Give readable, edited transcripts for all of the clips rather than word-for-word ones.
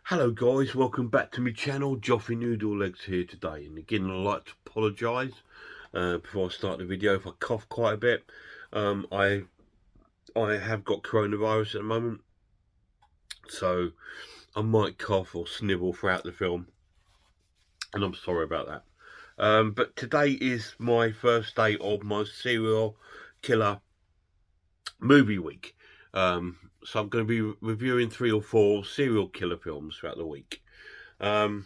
Hello guys, welcome back to my channel. Joffrey Noodle Legs here today, and again I'd like to apologise before I start the video if I cough quite a bit. I have got coronavirus at the moment, so I might cough or snivel throughout the film, and I'm sorry about that. But today is my first day of my serial killer movie week. So I'm going to be reviewing 3 or 4 serial killer films throughout the week. The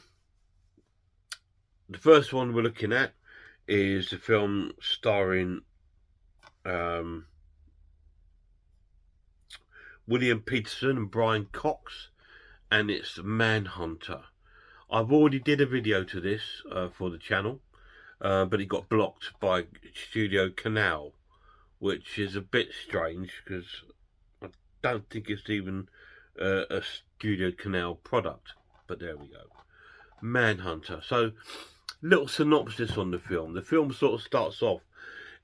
first one we're looking at is the film starring William Peterson and Brian Cox, and it's Manhunter. I've already did a video to this for the channel, but it got blocked by Studio Canal, which is a bit strange because I don't think it's even a Studio Canal product. But there we go. Manhunter. So, little synopsis on the film. The film sort of starts off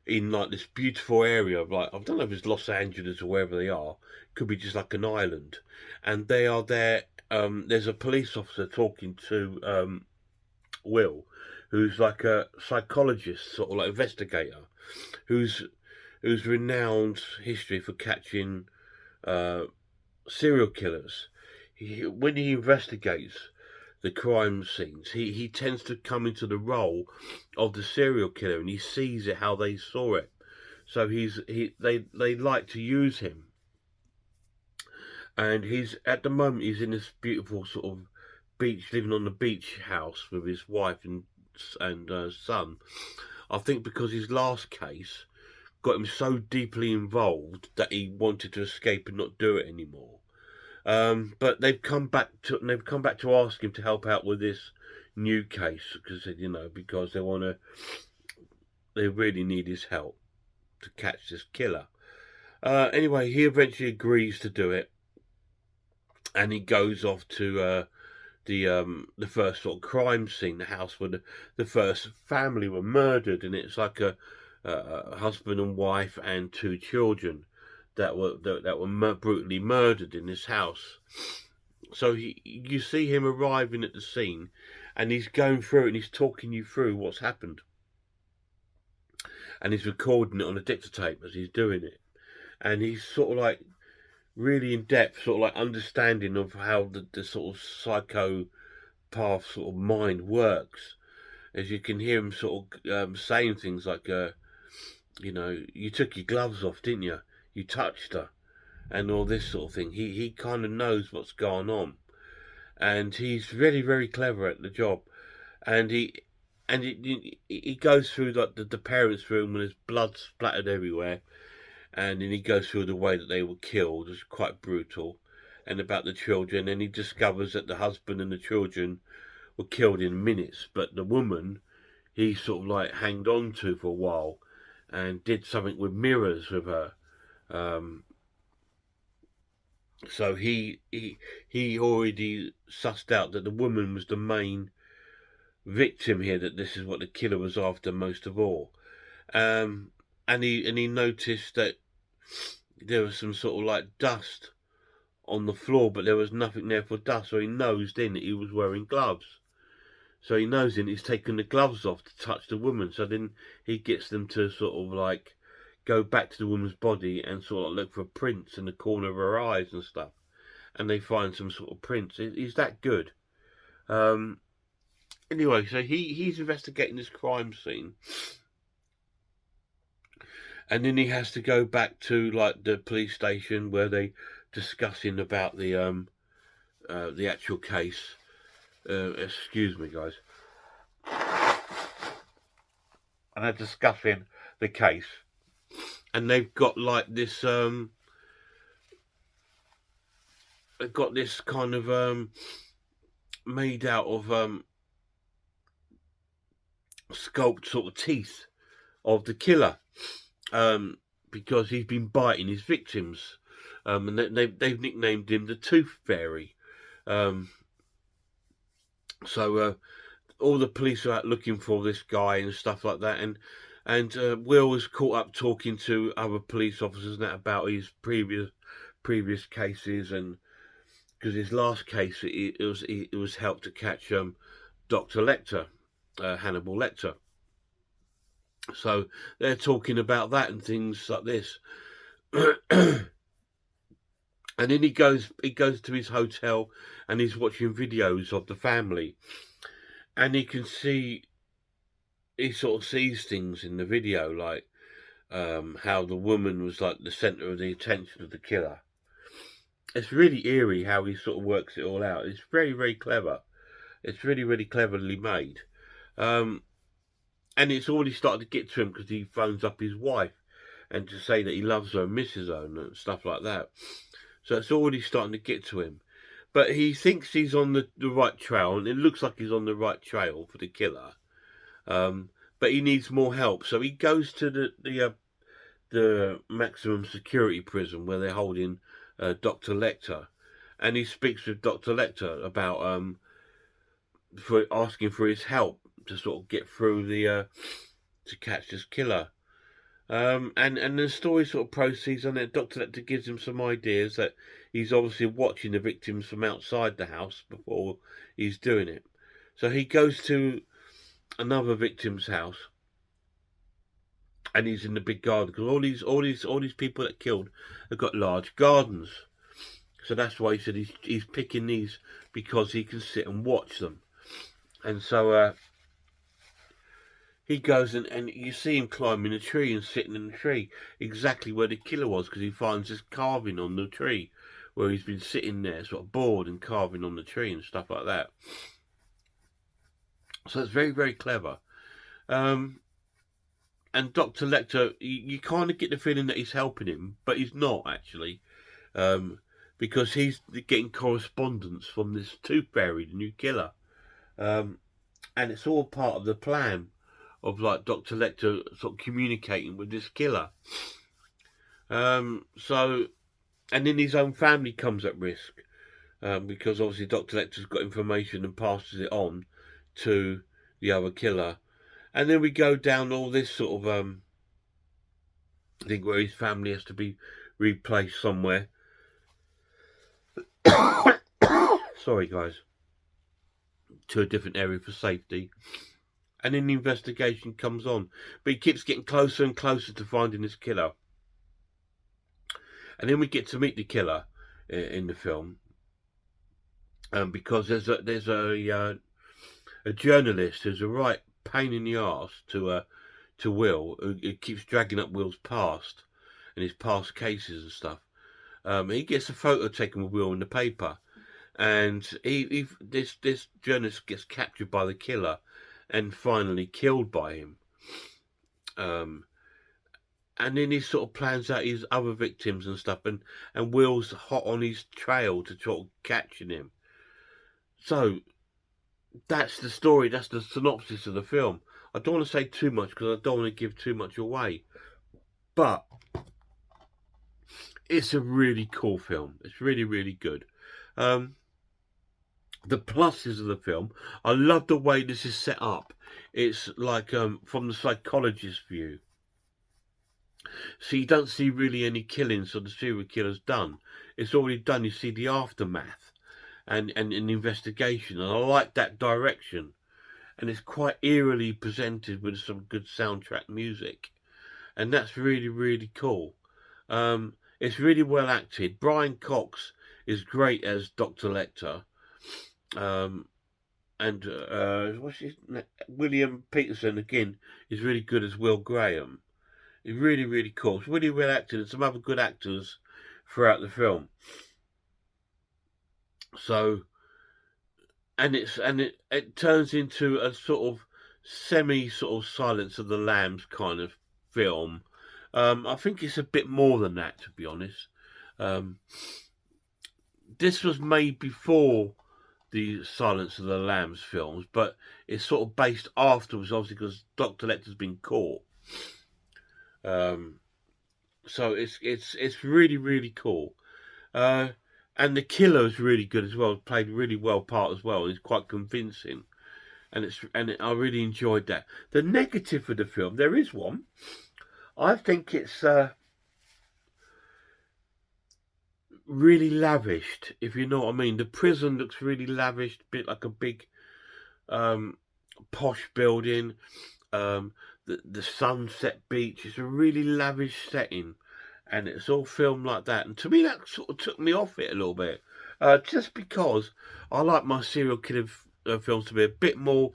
in like this beautiful area of, like, I don't know if it's Los Angeles or wherever they are. Could be just like an island, and they are there. There's a police officer talking to Will, who's like a psychologist, sort of like investigator, who's renowned history for catching serial killers. When he investigates the crime scenes, he tends to come into the role of the serial killer, and he sees it how they saw it. So they like to use him, and he's at the moment he's in this beautiful sort of beach, living on the beach house with his wife and son. I think because his last case got him so deeply involved that he wanted to escape and not do it anymore. But they've come back to ask him to help out with this new case because because they really need his help to catch this killer. Anyway, he eventually agrees to do it, and he goes off to the first sort of crime scene, the house where the first family were murdered, and it's like a husband and wife and 2 children that were brutally murdered in this house. So you see him arriving at the scene, and he's going through it, and he's talking you through what's happened, and he's recording it on a dictaphone as he's doing it, and he's sort of like really in depth, sort of like understanding of how the sort of psychopath sort of mind works, as you can hear him sort of saying things like, you took your gloves off, didn't you? You touched her, and all this sort of thing. He kind of knows what's going on, and he's very, very clever at the job. And he goes through like the parents' room, and there's blood splattered everywhere, and then he goes through the way that they were killed. It's quite brutal, and about the children, and he discovers that the husband and the children were killed in minutes, but the woman he sort of like hanged on to for a while, and did something with mirrors with her. So he already sussed out that the woman was the main victim here, that this is what the killer was after most of all. And he noticed that there was some sort of like dust on the floor, but there was nothing there for dust, so he nosed in that he was wearing gloves. So he knows in he's taken the gloves off to touch the woman, so then he gets them to sort of like go back to the woman's body and sort of look for prints in the corner of her eyes and stuff, and they find some sort of prints. He's that good. Anyway, so he's investigating this crime scene, and then he has to go back to like the police station where they discussing about the actual case. Excuse me, guys. And they're discussing the case, and they've got like this they've got this kind of made out of sculpted sort of teeth of the killer, because he's been biting his victims, and they've nicknamed him the Tooth Fairy. So all the police are out looking for this guy and stuff like that, and Will was caught up talking to other police officers and that about his previous cases, and because his last case it was helped to catch Dr. Lecter, Hannibal Lecter. So they're talking about that and things like this. And then he goes to his hotel and he's watching videos of the family, and he sort of sees things in the video, like how the woman was like the center of the attention of the killer. It's really eerie how he sort of works it all out. It's very, very clever. It's really, really cleverly made. And it's already started to get to him because he phones up his wife and to say that he loves her and misses her and stuff like that. So it's already starting to get to him. But he thinks he's on the right trail, and it looks like he's on the right trail for the killer. But he needs more help. So he goes to the maximum security prison where they're holding Dr. Lecter. And he speaks with Dr. Lecter about for asking for his help to sort of get through to catch this killer. And the story sort of proceeds on it. Dr. Lecter gives him some ideas that he's obviously watching the victims from outside the house before he's doing it. So he goes to another victim's house, and he's in the big garden because all these people that killed have got large gardens. So that's why he said he's picking these because he can sit and watch them. And so he goes and you see him climbing a tree and sitting in the tree exactly where the killer was, because he finds this carving on the tree where he's been sitting there sort of bored and carving on the tree and stuff like that. So it's very, very clever. And Dr. Lecter, you kind of get the feeling that he's helping him, but he's not actually, because he's getting correspondence from this tooth fairy, the new killer, and it's all part of the plan of like Dr. Lecter sort of communicating with this killer. So, and then his own family comes at risk, because obviously Dr. Lecter's got information and passes it on to the other killer. And then we go down all this sort of thing where his family has to be replaced somewhere. Sorry, guys. To a different area for safety. And then the investigation comes on. But he keeps getting closer and closer to finding this killer. And then we get to meet the killer in the film. Because there's a journalist who's a right pain in the arse to Will, who keeps dragging up Will's past and his past cases and stuff. He gets a photo taken with Will in the paper, and this journalist gets captured by the killer and finally killed by him. And then he sort of plans out his other victims and stuff, and Will's hot on his trail to try catching him. So that's the story, that's the synopsis of the film. I don't want to say too much because I don't want to give too much away, but it's a really cool film. It's really, really good. The pluses of the film, I love the way this is set up. It's like from the psychologist's view. So you don't see really any killings or the serial killer's done. It's already done. You see the aftermath and an investigation, and I like that direction. And it's quite eerily presented with some good soundtrack music, and that's really, really cool. It's really well acted. Brian Cox is great as Dr. Lecter, and what's his name? William Peterson again is really good as Will Graham. It's really, really cool. It's really well acted, and some other good actors throughout the film. So, and it turns into a sort of sort of Silence of the Lambs kind of film. I think it's a bit more than that, to be honest. This was made before the Silence of the Lambs films, but it's sort of based afterwards, obviously, because Dr. Lecter's been caught. So it's really, really cool. And the killer is really good as well. Played really well part as well. He's quite convincing, and I really enjoyed that. The negative for the film, there is one. I think it's really lavished, if you know what I mean. The prison looks really lavished, a bit like a big posh building. The sunset beach is a really lavish setting, and it's all filmed like that. And to me, that sort of took me off it a little bit, just because I like my serial killer films to be a bit more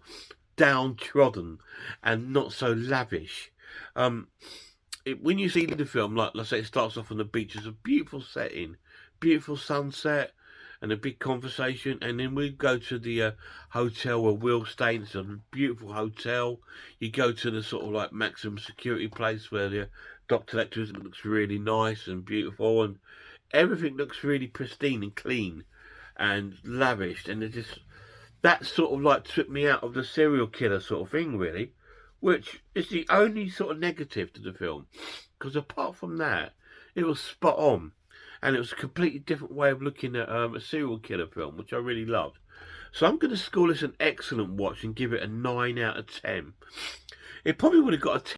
downtrodden and not so lavish. When you see the film, like let's say it starts off on the beach, it's a beautiful setting, beautiful sunset, and a big conversation, and then we go to the hotel where Will stays. It's a beautiful hotel. You go to the sort of like maximum security place where the Dr. Lecter looks really nice and beautiful, and everything looks really pristine and clean and lavished, and it just that sort of like took me out of the serial killer sort of thing, really, which is the only sort of negative to the film. Because apart from that, it was spot on, and it was a completely different way of looking at a serial killer film, which I really loved. So I'm going to score this an excellent watch and give it a 9 out of 10. It probably would have got a